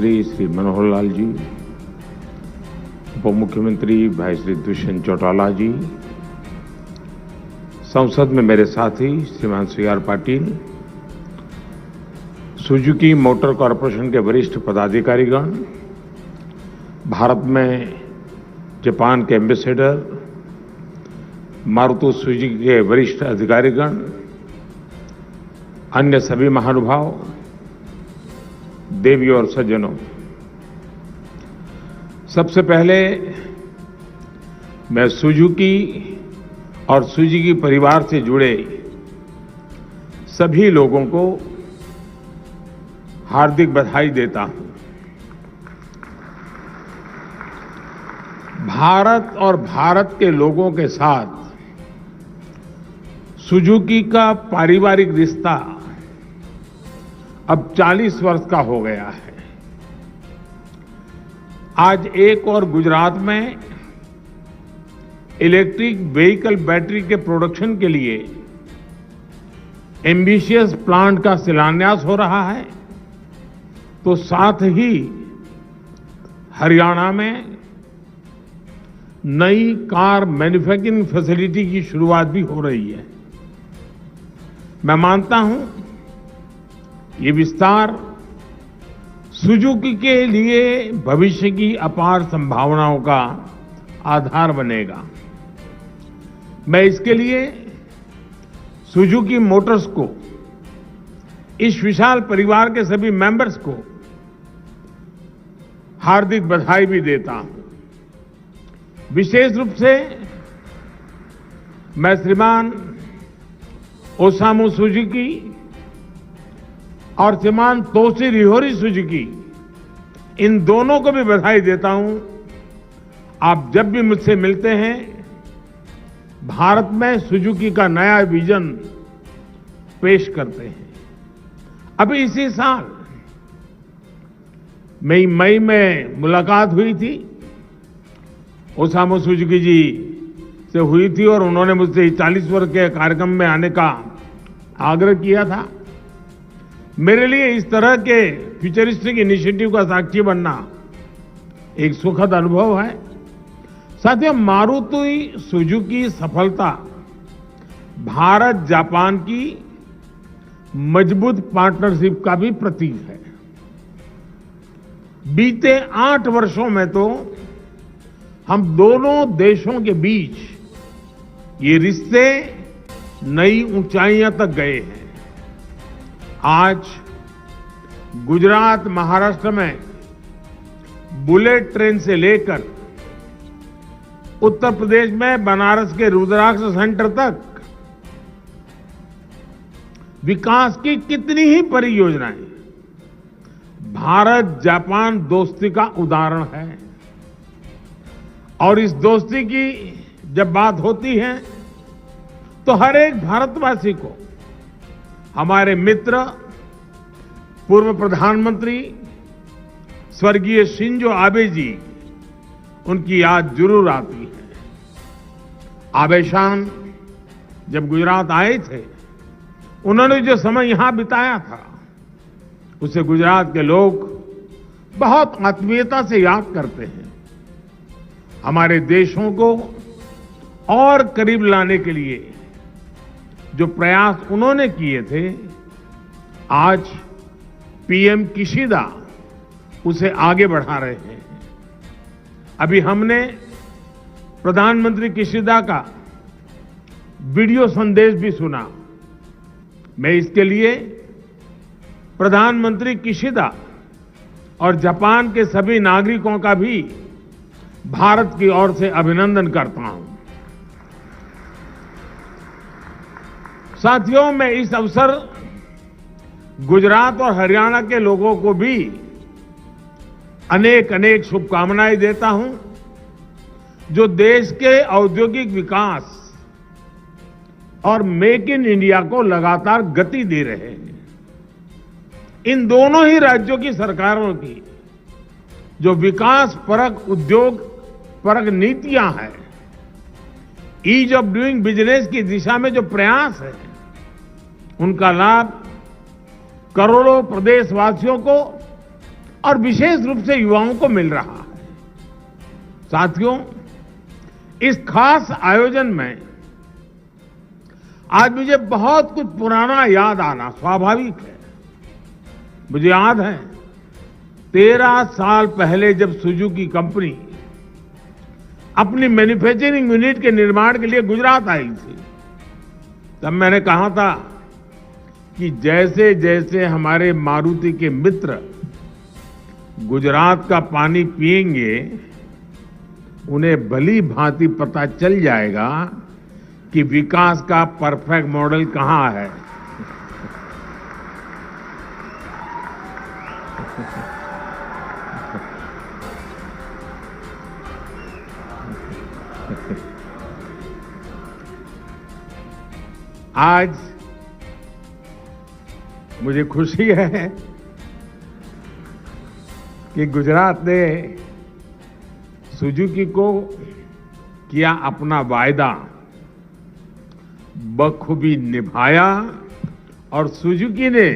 मुख्यमंत्री श्री मनोहर लाल जी, उप मुख्यमंत्री भाई श्री दुष्यंत चौटाला जी, संसद में मेरे साथी श्रीमान CR Patil, Suzuki motor corporation के वरिष्ठ पदाधिकारीगण, भारत में जापान के एम्बेसडर, मारुति सुजुकी के वरिष्ठ अधिकारीगण, अन्य सभी महानुभाव, देवियों और सज्जनों, सबसे पहले मैं सुजुकी और सुजुकी परिवार से जुड़े सभी लोगों को हार्दिक बधाई देता हूं। भारत और भारत के लोगों के साथ सुजुकी का पारिवारिक रिश्ता अब 40 वर्ष का हो गया है। आज एक और गुजरात में इलेक्ट्रिक व्हीकल बैटरी के प्रोडक्शन के लिए एम्बिशियस प्लांट का शिलान्यास हो रहा है, तो साथ ही हरियाणा में नई कार मैन्युफैक्चरिंग फैसिलिटी की शुरुआत भी हो रही है। मैं मानता हूं ये विस्तार सुजुकी के लिए भविष्य की अपार संभावनाओं का आधार बनेगा। मैं इसके लिए सुजुकी मोटर्स को, इस विशाल परिवार के सभी मेंबर्स को हार्दिक बधाई भी देता हूं। विशेष रूप से मैं श्रीमान ओसामू सुजुकी और श्रीमान तोशिहिरोरी सुजुकी, इन दोनों को भी बधाई देता हूं। आप जब भी मुझसे मिलते हैं, भारत में सुजुकी का नया विजन पेश करते हैं। अभी इसी साल मई में मुलाकात हुई थी, ओसामू सुजुकी जी से हुई थी और उन्होंने मुझसे 40 वर्ष के कार्यक्रम में आने का आग्रह किया था। मेरे लिए इस तरह के फ्यूचरिस्टिक इनिशिएटिव का साक्षी बनना एक सुखद अनुभव है। साथियों, मारुति सुजुकी सफलता भारत जापान की मजबूत पार्टनरशिप का भी प्रतीक है। बीते 8 वर्षों में तो हम दोनों देशों के बीच ये रिश्ते नई ऊंचाइयां तक गए हैं। आज गुजरात, महाराष्ट्र में बुलेट ट्रेन से लेकर उत्तर प्रदेश में बनारस के रुद्राक्ष सेंटर तक विकास की कितनी ही परियोजनाएं भारत जापान दोस्ती का उदाहरण है। और इस दोस्ती की जब बात होती है तो हर एक भारतवासी को हमारे मित्र, पूर्व प्रधानमंत्री स्वर्गीय शिंजो आबे जी, उनकी याद जरूर आती है। आबे-शान जब गुजरात आए थे, उन्होंने जो समय यहां बिताया था, उसे गुजरात के लोग बहुत आत्मीयता से याद करते हैं। हमारे देशों को और करीब लाने के लिए जो प्रयास उन्होंने किए थे, आज PM किशिदा उसे आगे बढ़ा रहे हैं। अभी हमने प्रधानमंत्री किशिदा का वीडियो संदेश भी सुना। मैं इसके लिए प्रधानमंत्री किशिदा और जापान के सभी नागरिकों का भी भारत की ओर से अभिनंदन करता हूं। साथियों, मैं इस अवसर गुजरात और हरियाणा के लोगों को भी अनेक अनेक शुभकामनाएं देता हूं, जो देश के औद्योगिक विकास और मेक इन इंडिया को लगातार गति दे रहे हैं। इन दोनों ही राज्यों की सरकारों की जो विकास परक, उद्योग परक नीतियां हैं, ईज ऑफ डूइंग बिजनेस की दिशा में जो प्रयास है, उनका लाभ करोड़ों प्रदेशवासियों को और विशेष रूप से युवाओं को मिल रहा है। साथियों, इस खास आयोजन में आज मुझे बहुत कुछ पुराना याद आना स्वाभाविक है। मुझे याद है 13 साल पहले जब सुजुकी कंपनी अपनी मैन्युफैक्चरिंग यूनिट के निर्माण के लिए गुजरात आई थी, तब मैंने कहा था कि जैसे जैसे हमारे मारुति के मित्र गुजरात का पानी पिएंगे, उन्हें भली भांति पता चल जाएगा कि विकास का परफेक्ट मॉडल कहां है। आज मुझे खुशी है कि गुजरात ने सुजुकी को किया अपना वायदा बखूबी निभाया और सुजुकी ने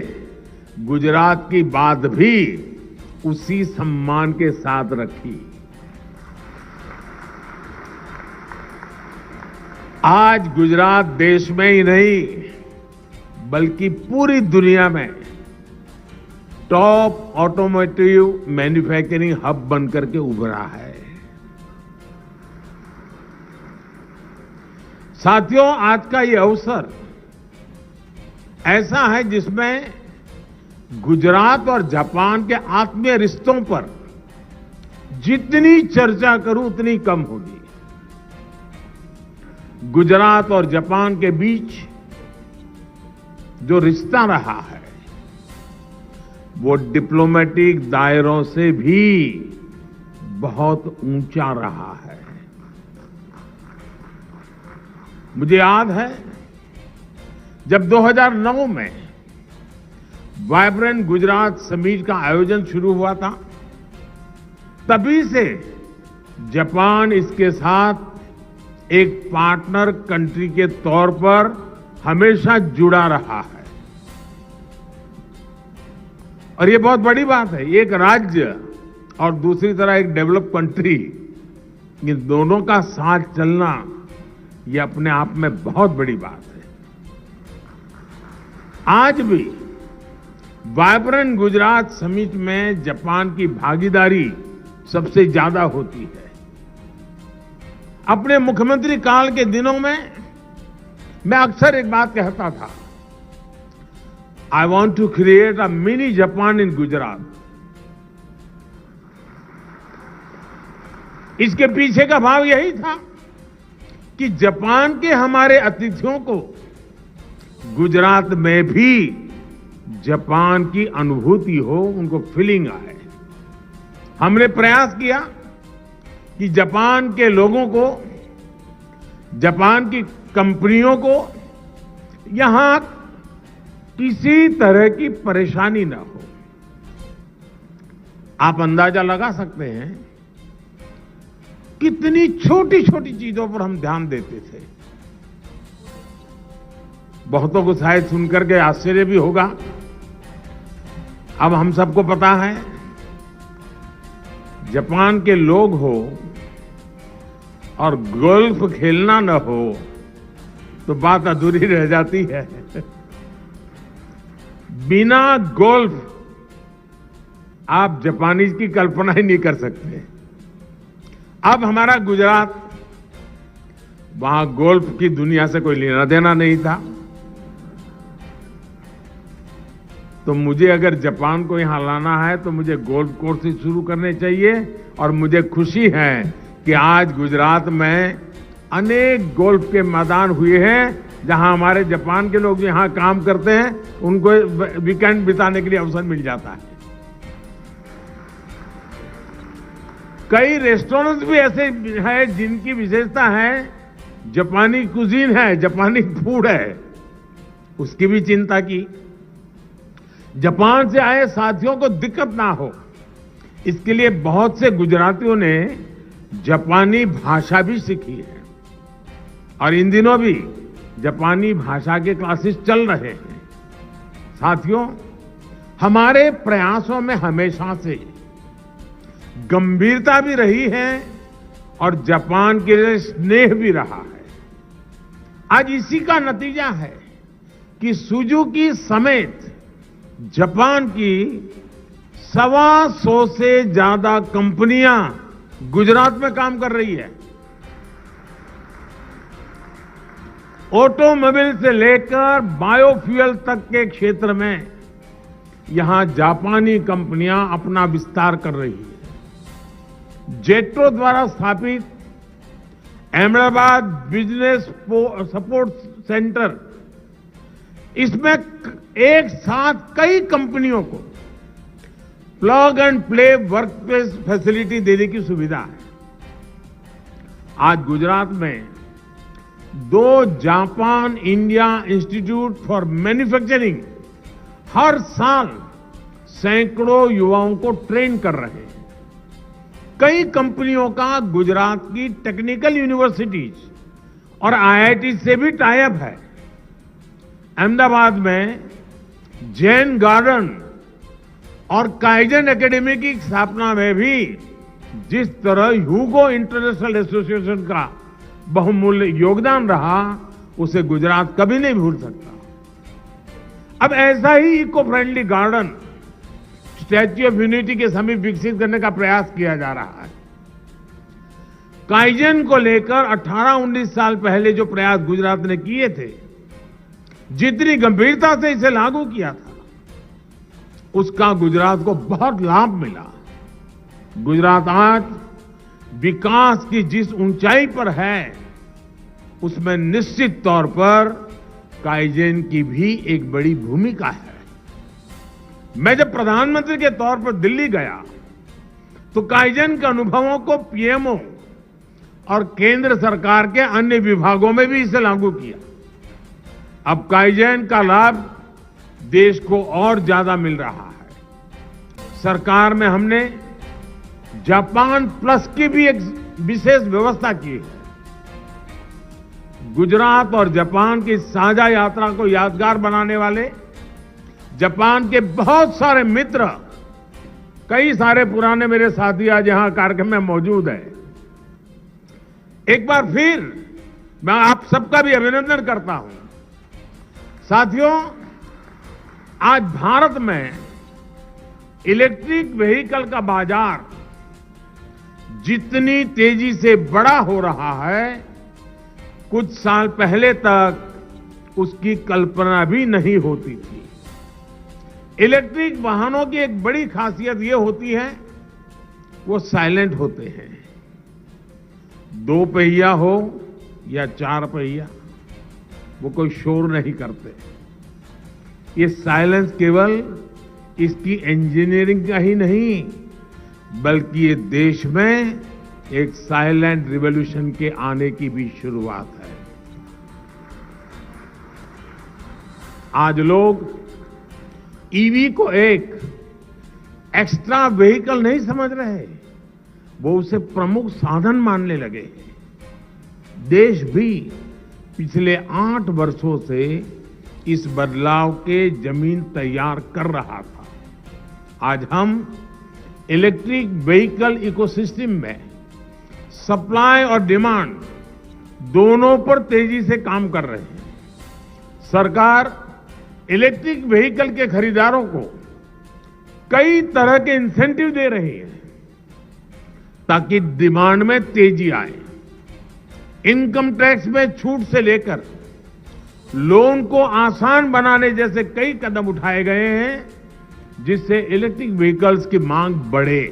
गुजरात की बात भी उसी सम्मान के साथ रखी। आज गुजरात देश में ही नहीं बल्कि पूरी दुनिया में टॉप ऑटोमोटिव मैन्युफैक्चरिंग हब बनकर के उभरा है। साथियों, आज का ये अवसर ऐसा है जिसमें गुजरात और जापान के आत्मीय रिश्तों पर जितनी चर्चा करूं उतनी कम होगी। गुजरात और जापान के बीच जो रिश्ता रहा है वो डिप्लोमेटिक दायरों से भी बहुत ऊंचा रहा है। मुझे याद है जब 2009 में वाइब्रेंट गुजरात समिट का आयोजन शुरू हुआ था, तभी से जापान इसके साथ एक पार्टनर कंट्री के तौर पर हमेशा जुड़ा रहा है। और ये बहुत बड़ी बात है। एक राज्य और दूसरी तरह एक डेवलप कंट्री, ये दोनों का साथ चलना ये अपने आप में बहुत बड़ी बात है। आज भी वाइब्रेंट गुजरात समिट में जापान की भागीदारी सबसे ज्यादा होती है। अपने मुख्यमंत्री काल के दिनों में मैं अक्सर एक बात कहता था, I want to create a mini Japan in Gujarat. इसके पीछे का भाव यही था कि जापान के हमारे अतिथियों को गुजरात में भी जापान की अनुभूति हो, उनको फीलिंग आए। हमने प्रयास किया कि जापान के लोगों को, जापान की कंपनियों को यहां किसी तरह की परेशानी ना हो। आप अंदाजा लगा सकते हैं कितनी छोटी छोटी चीजों पर हम ध्यान देते थे। बहुतों को शायद सुनकर के आश्चर्य भी होगा। अब हम सबको पता है जापान के लोग हो और गोल्फ खेलना न हो तो बात अधूरी रह जाती है। बिना गोल्फ आप जापानीज की कल्पना ही नहीं कर सकते। अब हमारा गुजरात, वहां गोल्फ की दुनिया से कोई लेना देना नहीं था, तो मुझे अगर जापान को यहां लाना है तो मुझे गोल्फ कोर्स से शुरू करने चाहिए। और मुझे खुशी है कि आज गुजरात में अनेक गोल्फ के मैदान हुए हैं जहां हमारे जापान के लोग यहां काम करते हैं, उनको वीकेंड बिताने के लिए अवसर मिल जाता है। कई रेस्टोरेंट्स भी ऐसे हैं जिनकी विशेषता है जापानी कुजीन है, जापानी फूड है, उसकी भी चिंता की। जापान से आए साथियों को दिक्कत ना हो, इसके लिए बहुत से गुजरातियों ने जापानी भाषा भी सीखी है और इन दिनों भी जापानी भाषा के क्लासेस चल रहे हैं। साथियों, हमारे प्रयासों में हमेशा से गंभीरता भी रही है और जापान के लिए स्नेह भी रहा है। आज इसी का नतीजा है कि सुजुकी समेत जापान की 125 से ज्यादा कंपनियां गुजरात में काम कर रही है। ऑटोमोबाइल से लेकर बायोफ्यूल तक के क्षेत्र में यहां जापानी कंपनियां अपना विस्तार कर रही है। जेट्रो द्वारा स्थापित अहमदाबाद बिजनेस सपोर्ट सेंटर, इसमें एक साथ कई कंपनियों को plug and play workplace facility देने की सुविधा है। आज गुजरात में 2 Japan India institute for manufacturing हर साल सैकड़ों युवाओं को ट्रेन कर रहे हैं। कई कंपनियों का गुजरात की टेक्निकल यूनिवर्सिटीज और आईआईटी से भी टाई अप है। अहमदाबाद में जैन गार्डन और काइजन एकेडमी की स्थापना में भी जिस तरह ह्यूगो इंटरनेशनल एसोसिएशन का बहुमूल्य योगदान रहा, उसे गुजरात कभी नहीं भूल सकता। अब ऐसा ही eco friendly garden statue of unity के समीप विकसित करने का प्रयास किया जा रहा है। काइजन को लेकर 18-19 साल पहले जो प्रयास गुजरात ने किए थे, जितनी गंभीरता से इसे लागू किया था, उसका गुजरात को बहुत लाभ मिला। गुजरात आज विकास की जिस ऊंचाई पर है, उसमें निश्चित तौर पर काइजन की भी एक बड़ी भूमिका है। मैं जब प्रधानमंत्री के तौर पर दिल्ली गया तो काइजन के अनुभवों को पीएमओ और केंद्र सरकार के अन्य विभागों में भी इसे लागू किया। अब काइजन का लाभ देश को और ज्यादा मिल रहा है। सरकार में हमने जापान प्लस की भी एक विशेष व्यवस्था की है। गुजरात और जापान की साझा यात्रा को यादगार बनाने वाले जापान के बहुत सारे मित्र, कई सारे पुराने मेरे साथी आज यहां कार्यक्रम में मौजूद हैं। एक बार फिर मैं आप सबका भी अभिनंदन करता हूं। साथियों, आज भारत में इलेक्ट्रिक व्हीकल का बाजार जितनी तेजी से बड़ा हो रहा है, कुछ साल पहले तक उसकी कल्पना भी नहीं होती थी। इलेक्ट्रिक वाहनों की एक बड़ी खासियत ये होती है, वो साइलेंट होते हैं। 2 पहिया हो या 4 पहिया, वो कोई शोर नहीं करते। ये साइलेंस केवल इसकी इंजीनियरिंग का ही नहीं, बल्कि ये देश में एक साइलेंट रिवॉल्यूशन के आने की भी शुरुआत है। आज लोग ईवी को एक एक्स्ट्रा व्हीकल नहीं समझ रहे, वो उसे प्रमुख साधन मानने लगे हैं। देश भी पिछले 8 वर्षों से इस बदलाव के जमीन तैयार कर रहा था। आज हम इलेक्ट्रिक व्हीकल इकोसिस्टम में सप्लाई और डिमांड दोनों पर तेजी से काम कर रहे हैं। सरकार इलेक्ट्रिक व्हीकल के खरीदारों को कई तरह के इंसेंटिव दे रही है ताकि डिमांड में तेजी आए। इनकम टैक्स में छूट से लेकर लोन को आसान बनाने जैसे कई कदम उठाए गए हैं, जिससे इलेक्ट्रिक व्हीकल्स की मांग बढ़े।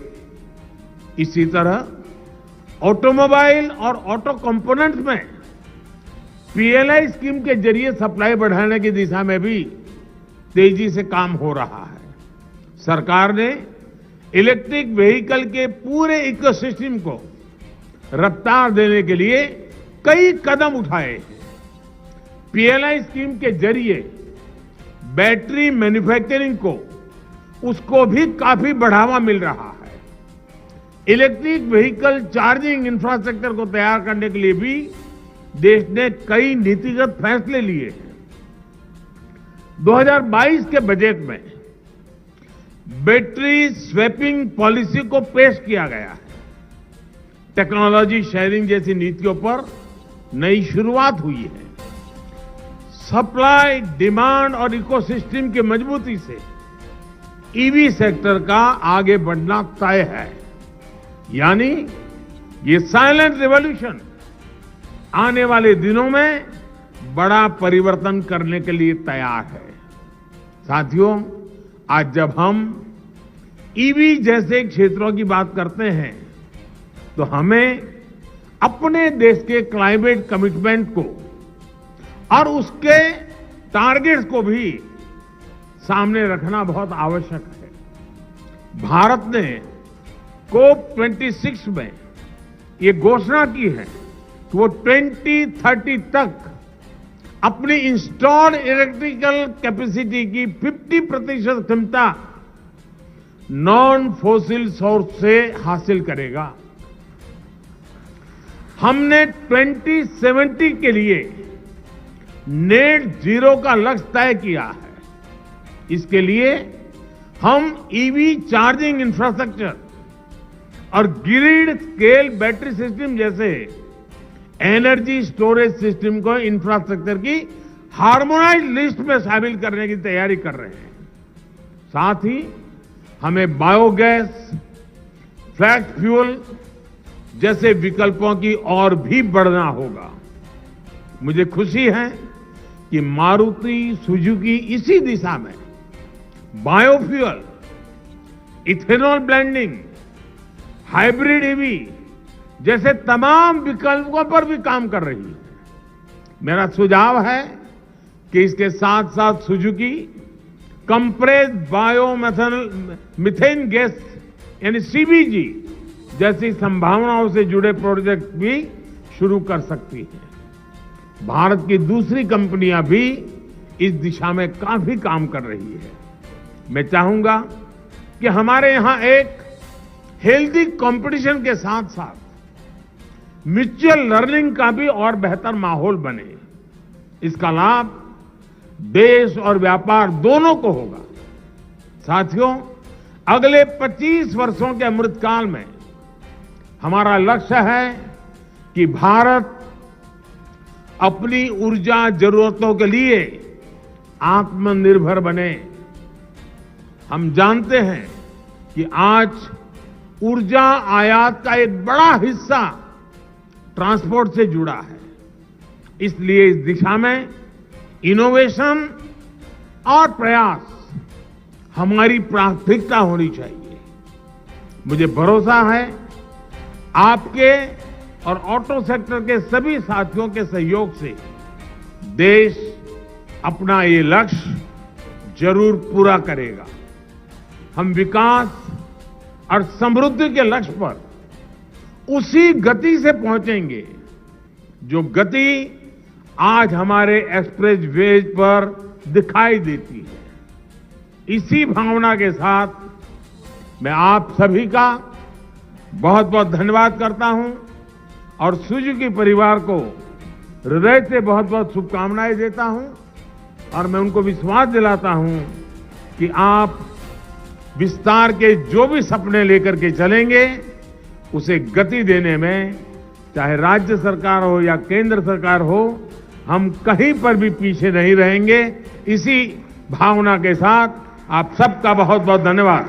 इसी तरह ऑटोमोबाइल और ऑटो कंपोनेंट्स में पीएलआई स्कीम के जरिए सप्लाई बढ़ाने की दिशा में भी तेजी से काम हो रहा है। सरकार ने इलेक्ट्रिक व्हीकल के पूरे इकोसिस्टम को रफ्तार देने के लिए कई कदम उठाए हैं। पीएलआई स्कीम के जरिए बैटरी मैन्युफैक्चरिंग को उसको भी काफी बढ़ावा मिल रहा है। इलेक्ट्रिक व्हीकल चार्जिंग इंफ्रास्ट्रक्चर को तैयार करने के लिए भी देश ने कई नीतिगत फैसले लिए हैं। 2022 के बजट में बैटरी स्वैपिंग पॉलिसी को पेश किया गया है। टेक्नोलॉजी शेयरिंग जैसी नीतियों पर नई शुरुआत हुई है। सप्लाई, डिमांड और इकोसिस्टम की मजबूती से ईवी सेक्टर का आगे बढ़ना तय है। यानी ये साइलेंट रिवॉल्यूशन आने वाले दिनों में बड़ा परिवर्तन करने के लिए तैयार है। साथियों, आज जब हम ईवी जैसे क्षेत्रों की बात करते हैं तो हमें अपने देश के क्लाइमेट कमिटमेंट को और उसके टारगेट्स को भी सामने रखना बहुत आवश्यक है। भारत ने COP26 में ये घोषणा की है कि वो 2030 तक अपनी इंस्टॉल्ड इलेक्ट्रिकल कैपेसिटी की 50% क्षमता नॉन फॉसिल सोर्स से हासिल करेगा। हमने 2070 के लिए नेट जीरो का लक्ष्य तय किया है। इसके लिए हम ईवी चार्जिंग इंफ्रास्ट्रक्चर और ग्रिड स्केल बैटरी सिस्टम जैसे एनर्जी स्टोरेज सिस्टम को इंफ्रास्ट्रक्चर की हार्मोनाइज्ड लिस्ट में शामिल करने की तैयारी कर रहे हैं। साथ ही हमें बायोगैस, फ्लैक्स फ्यूल जैसे विकल्पों की और भी बढ़ना होगा। मुझे खुशी है कि मारुति सुजुकी इसी दिशा में biofuel, ethanol blending, hybrid EV जैसे तमाम विकल्पों पर भी काम कर रही है। मेरा सुझाव है कि इसके साथ साथ सुजुकी कंप्रेस्ड बायोमीथेन गैस यानी सीबीजी जैसी संभावनाओं से जुड़े प्रोजेक्ट भी शुरू कर सकती है। भारत की दूसरी कंपनियां भी इस दिशा में काफी काम कर रही है। मैं चाहूंगा कि हमारे यहां एक हेल्दी कंपटीशन के साथ साथ म्यूचुअल लर्निंग का भी और बेहतर माहौल बने। इसका लाभ देश और व्यापार दोनों को होगा। साथियों, अगले 25 वर्षों के अमृतकाल में हमारा लक्ष्य है कि भारत अपनी ऊर्जा जरूरतों के लिए आत्मनिर्भर बने। हम जानते हैं कि आज ऊर्जा आयात का एक बड़ा हिस्सा ट्रांसपोर्ट से जुड़ा है। इसलिए इस दिशा में इनोवेशन और प्रयास हमारी प्राथमिकता होनी चाहिए। मुझे भरोसा है आपके और ऑटो सेक्टर के सभी साथियों के सहयोग से देश अपना ये लक्ष्य जरूर पूरा करेगा। हम विकास और समृद्धि के लक्ष्य पर उसी गति से पहुंचेंगे जो गति आज हमारे एक्सप्रेस वेज पर दिखाई देती है। इसी भावना के साथ मैं आप सभी का बहुत बहुत धन्यवाद करता हूं और सुजुकी परिवार को हृदय से बहुत बहुत शुभकामनाएं देता हूं और मैं उनको विश्वास दिलाता हूं कि आप विस्तार के जो भी सपने लेकर के चलेंगे उसे गति देने में चाहे राज्य सरकार हो या केंद्र सरकार हो, हम कहीं पर भी पीछे नहीं रहेंगे। इसी भावना के साथ आप सबका बहुत बहुत धन्यवाद।